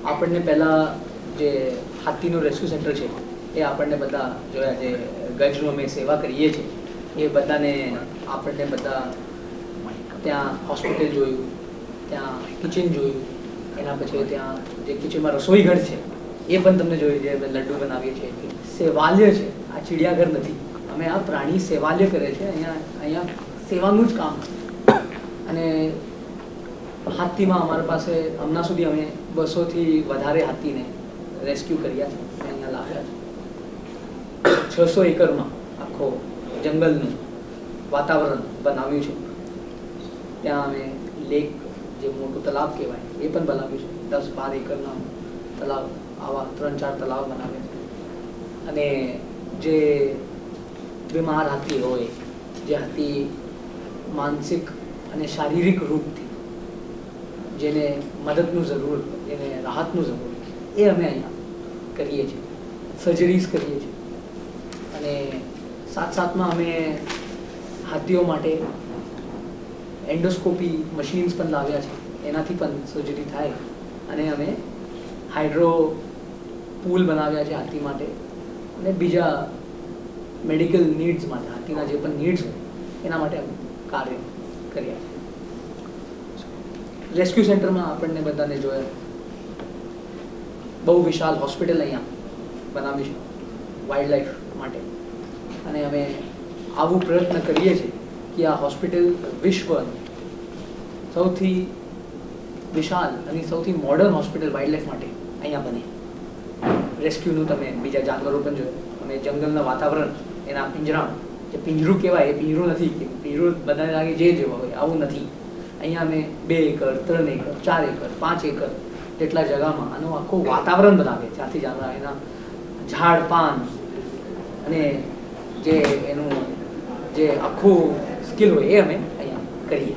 આપણને પહેલાં જે હાથીનું રેસ્ક્યુ સેન્ટર છે એ આપણને બધા જોયા, જે ગજનું અમે સેવા કરીએ છીએ એ બધાને આપણને બધા ત્યાં હોસ્પિટલ જોયું, ત્યાં કિચન જોયું, એના પછી ત્યાં જે કિચનમાં રસોઈ ઘર છે એ પણ તમને જોયું, જે અમે લડ્ડુ બનાવીએ છીએ. સેવાલય છે, આ ચિડિયાઘર નથી. અમે આ પ્રાણી સેવાલય કરે છે, અહીંયા સેવાનું જ કામ. અને હાથીમાં અમારી પાસે હમણાં સુધી અમે 200થી વધારે હાથીને રેસ્ક્યુ કર્યા છે, અહીંયા લાવ્યા છે. 600 એકરમાં આખો જંગલનું વાતાવરણ બનાવ્યું છે. ત્યાં અમે લેક, જે મોટું તલાવ કહેવાય, એ પણ બનાવ્યું છે. 10-12 એકરના તલાવ, આવા 3-4 તલાવ બનાવ્યા છે. અને જે બીમાર હાથી હોય, જે હાથી માનસિક અને શારીરિક રૂપથી જેને મદદનું જરૂર, જેને રાહતનું જરૂર, એ અમે અહીંયા કરીએ છીએ, સર્જરીઝ કરીએ છીએ. અને સાથમાં અમે હાથીઓ માટે એન્ડોસ્કોપી મશીન્સ પણ લાવ્યા છે, એનાથી પણ સર્જરી થાય. અને અમે હાઇડ્રો પૂલ બનાવ્યા છે હાથી માટે, અને બીજા મેડિકલ નીડ્સ માટે, હાથીના જે પણ નીડ્સ હોય એના માટે અમે કાર્ય કર્યા છે. રેસ્ક્યુ સેન્ટરમાં આપણને બધાને જોયા, બહુ વિશાળ હોસ્પિટલ અહીંયા બનાવી છે વાઇલ્ડ લાઈફ માટે. અને અમે આવું પ્રયત્ન કરીએ છીએ કે આ હોસ્પિટલ વિશ્વની સૌથી વિશાળ અને સૌથી મોડર્ન હોસ્પિટલ વાઇલ્ડ લાઈફ માટે અહીંયા બને. રેસ્ક્યુનું તમે બીજા જાનવરો પણ જોયું, અમે જંગલના વાતાવરણ, એના પિંજરા, જે પિંજરું કહેવાય એ પિંજરું નથી, કે પિંજરું બધાને લાગે જે જેવા હોય, આવું નથી. અહીંયા અમે 2 એકર, 3 એકર, 4 એકર, 5 એકર જેટલા જગામાં આનું આખું વાતાવરણ બનાવે, ત્યાંથી જાનવર, એના ઝાડ પાન અને જે એનું જે આખું સ્કિલ હોય એ અમે અહીંયા કરીએ.